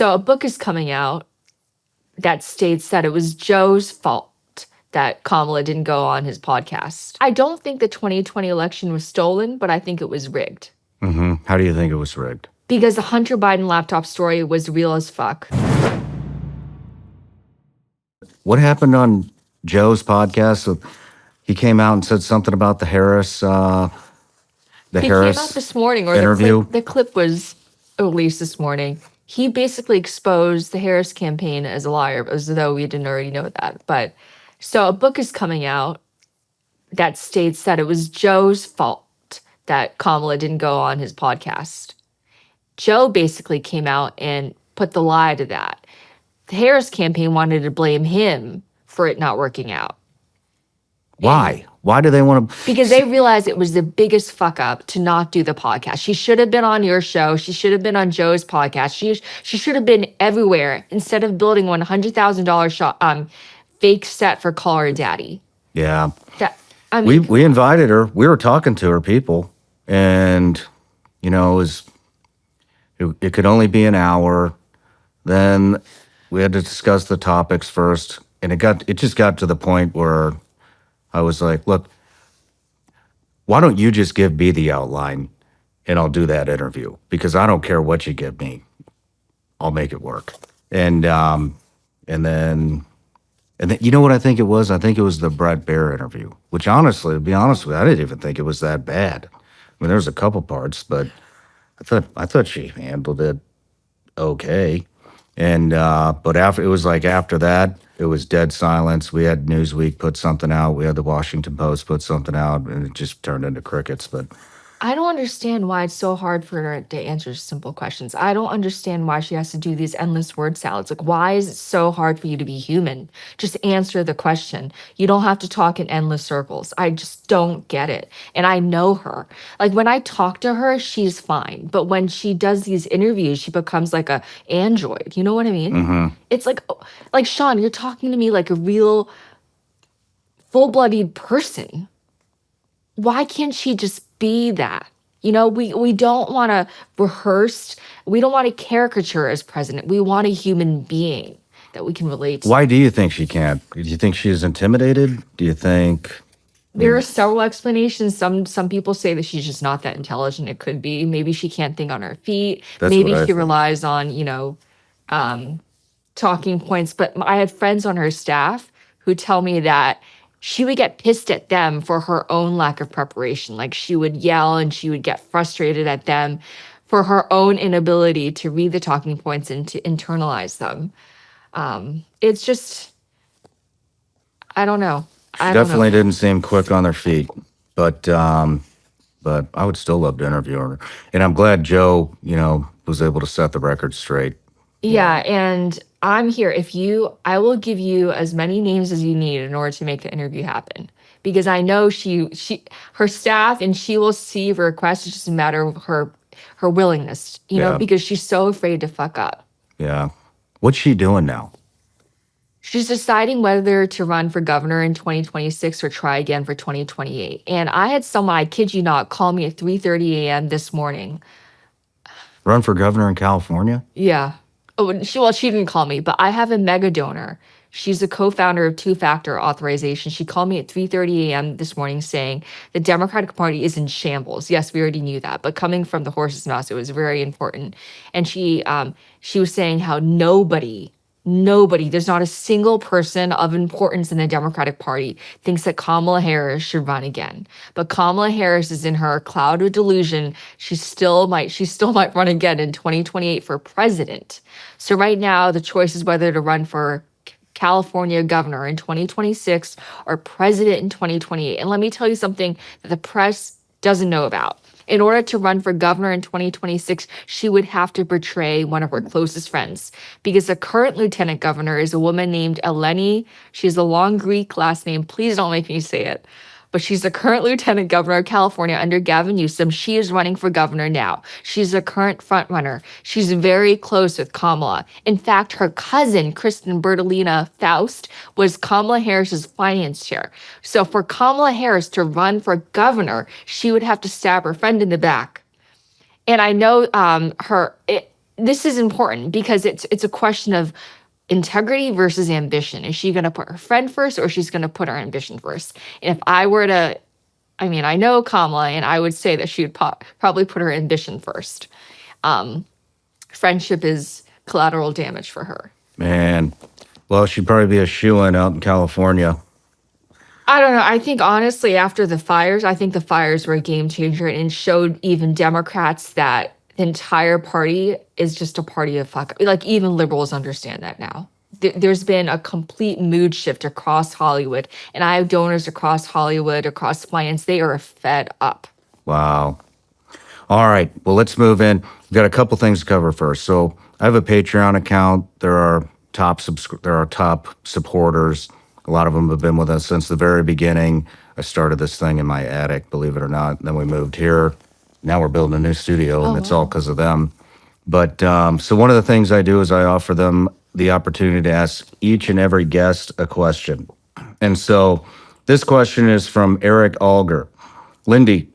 So a book is coming out that states that it was Joe's fault that Kamala didn't go on his podcast. I don't think the 2020 election was stolen, but I think it was rigged. Mm-hmm. How do you think it was rigged? Because the Hunter Biden laptop story was real as fuck. What happened on Joe's podcast? He came out and said something about the Harris, He came out this morning, or interview. The clip was released this morning. He basically exposed the Harris campaign as a liar, as though we didn't already know that. But so a book is coming out that states that it was Joe's fault that Kamala didn't go on his podcast. Joe basically came out and put the lie to that. The Harris campaign wanted to blame him for it not working out. Why? Why do they want to? Because they realized it was the biggest fuck up to not do the podcast. She should have been on your show. She should have been on Joe's podcast. She should have been everywhere instead of building $100,000 fake set for Call Her Daddy. Yeah. I mean, We invited her. We were talking to her people, and it could only be an hour. Then we had to discuss the topics first, and it just got to the point where I was like, look, why don't you just give me the outline and I'll do that interview? Because I don't care what you give me. I'll make it work. And then you know what I think it was? I think it was the Brett Baer interview, which honestly, to be honest with you, I didn't even think it was that bad. I mean, there's a couple parts, but I thought she handled it okay. And but after that, it was dead silence. We had Newsweek put something out. We had the Washington Post put something out, and it just turned into crickets. But I don't understand why it's so hard for her to answer simple questions. I don't understand why she has to do these endless word salads. Like, why is it so hard for you to be human? Just answer the question. You don't have to talk in endless circles. I just don't get it. And I know her. Like, when I talk to her, she's fine. But when she does these interviews, she becomes like a android. You know what I mean? Mm-hmm. It's like Shawn, you're talking to me like a real full-blooded person. Why can't she just be that? We don't want to rehearse. We don't want to caricature as president. We want a human being that we can relate to. Why do you think she can't? Do you think she's intimidated? Do you think? There are several explanations. Some people say that she's just not that intelligent. It could be. Maybe she can't think on her feet. Maybe she relies on, talking points. But I had friends on her staff who tell me that she would get pissed at them for her own lack of preparation. Like, she would yell and she would get frustrated at them for her own inability to read the talking points and to internalize them. It's just, I don't know. She definitely didn't seem quick on their feet, but I would still love to interview her. And I'm glad Joe, was able to set the record straight. Yeah, and I'm here. I will give you as many names as you need in order to make the interview happen. Because I know her staff, and she will see the request. It's just a matter of her willingness, because she's so afraid to fuck up. Yeah. What's she doing now? She's deciding whether to run for governor in 2026 or try again for 2028. And I had someone, I kid you not, call me at 3:30 a.m. this morning. Run for governor in California? Yeah. Oh, she didn't call me, but I have a mega donor. She's a co-founder of two-factor authorization. She called me at 3:30 a.m. this morning saying the Democratic Party is in shambles. Yes, we already knew that, but coming from the horse's mouth, it was very important. And she was saying how nobody, there's not a single person of importance in the Democratic Party thinks that Kamala Harris should run again. But Kamala Harris is in her cloud of delusion. She still might run again in 2028 for president. So right now, the choice is whether to run for California governor in 2026 or president in 2028. And let me tell you something that the press doesn't know about. In order to run for governor in 2026, she would have to betray one of her closest friends, because the current lieutenant governor is a woman named Eleni. She has a long Greek last name. Please don't make me say it. But she's the current lieutenant governor of California under Gavin Newsom. She is running for governor now. She's the current front runner. She's very close with Kamala. In fact, her cousin, Kristen Bertolina Faust, was Kamala Harris's finance chair. So for Kamala Harris to run for governor, she would have to stab her friend in the back. And I know this is important because it's a question of integrity versus ambition. Is she going to put her friend first, or she's going to put her ambition first? And if I were to, I mean, I know Kamala, and I would say that she would probably put her ambition first. Friendship is collateral damage for her. Man, well, she'd probably be a shoo-in out in California. I don't know. I think honestly, after the fires, I think the fires were a game changer and showed even Democrats that the entire party is just a party of fuck. Like even liberals understand that now. There's been a complete mood shift across Hollywood, and I have donors across Hollywood, across finance. They are fed up. Wow. All right. Well, let's move in. We've got a couple things to cover first. So I have a Patreon account. There are top supporters. A lot of them have been with us since the very beginning. I started this thing in my attic, believe it or not. And then we moved here. Now we're building a new studio, and it's all because of them. But so one of the things I do is I offer them the opportunity to ask each and every guest a question. And so this question is from Eric Alger. Lindy,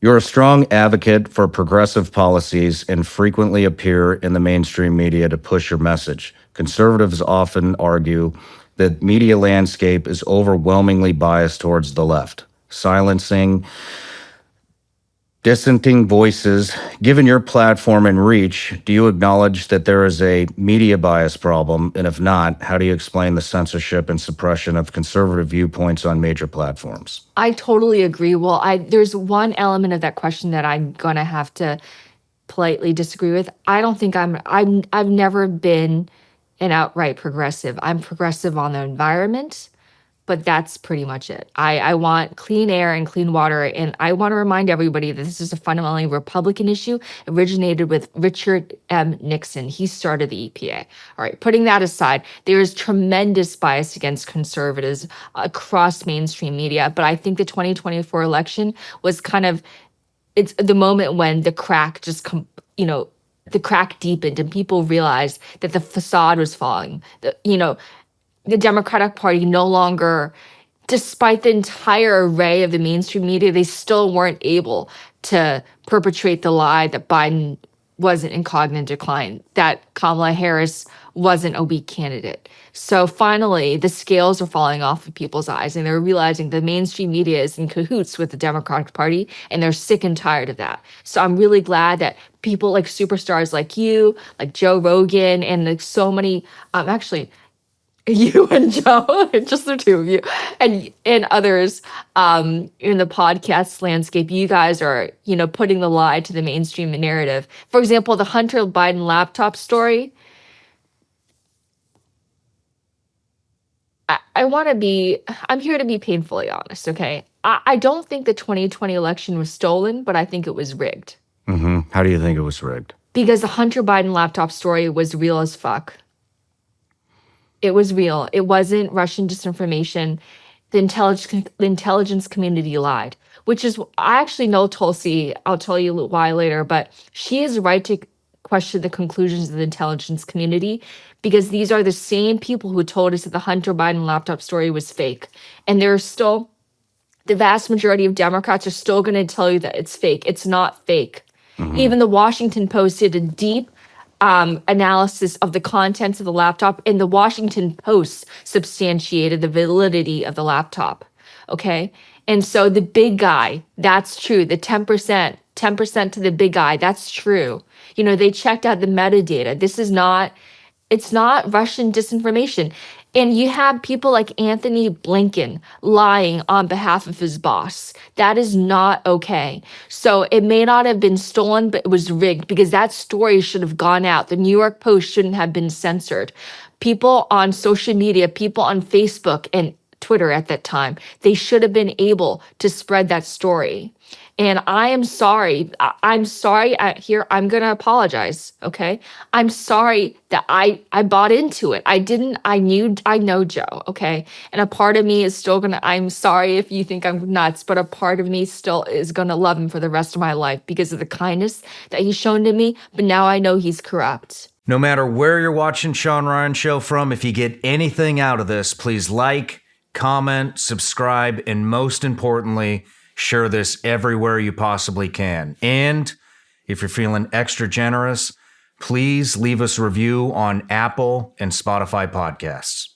you're a strong advocate for progressive policies and frequently appear in the mainstream media to push your message. Conservatives often argue that media landscape is overwhelmingly biased towards the left, silencing dissenting voices. Given your platform and reach, do you acknowledge that there is a media bias problem? And if not, how do you explain the censorship and suppression of conservative viewpoints on major platforms? I totally agree. Well, there's one element of that question that I'm gonna have to politely disagree with. I don't think I've never been an outright progressive. I'm progressive on the environment, but that's pretty much it. I want clean air and clean water, and I want to remind everybody that this is a fundamentally Republican issue, originated with Richard M. Nixon. He started the EPA. All right, putting that aside, there is tremendous bias against conservatives across mainstream media, but I think the 2024 election was it's the moment when the crack the crack deepened and people realized that the facade was falling. The Democratic Party no longer, despite the entire array of the mainstream media, they still weren't able to perpetrate the lie that Biden wasn't in cognitive decline, that Kamala Harris wasn't a weak candidate. So finally, the scales are falling off of people's eyes, and they're realizing the mainstream media is in cahoots with the Democratic Party, and they're sick and tired of that. So I'm really glad that people like superstars like you, like Joe Rogan, and like so many, actually, you and Joe, just the two of you, and others in the podcast landscape, you guys are, putting the lie to the mainstream narrative. For example, the Hunter Biden laptop story. I'm here to be painfully honest, okay? I don't think the 2020 election was stolen, but I think it was rigged. Mm-hmm. How do you think it was rigged? Because the Hunter Biden laptop story was real as fuck. It was real. It wasn't Russian disinformation. The intelligence community lied, which is, I actually know Tulsi. I'll tell you why later, but she is right to question the conclusions of the intelligence community, because these are the same people who told us that the Hunter Biden laptop story was fake. And the vast majority of Democrats are still going to tell you that it's fake. It's not fake. Mm-hmm. Even the Washington Post did a deep analysis of the contents of the laptop, and the Washington Post substantiated the validity of the laptop. Okay. And so the big guy, that's true. The 10% to the big guy, that's true. They checked out the metadata. It's not Russian disinformation. And you have people like Anthony Blinken lying on behalf of his boss. That is not okay. So it may not have been stolen, but it was rigged, because that story should have gone out. The New York Post shouldn't have been censored. People on social media, people on Facebook and Twitter at that time, they should have been able to spread that story. And I am sorry. I'm sorry. I'm going to apologize. Okay. I'm sorry that I bought into it. I know Joe. Okay. And a part of me is still I'm sorry if you think I'm nuts, but a part of me still is going to love him for the rest of my life because of the kindness that he's shown to me. But now I know he's corrupt. No matter where you're watching Shawn Ryan Show from, if you get anything out of this, please like, comment, subscribe, and most importantly, share this everywhere you possibly can. And If you're feeling extra generous, please leave us a review on Apple and Spotify podcasts.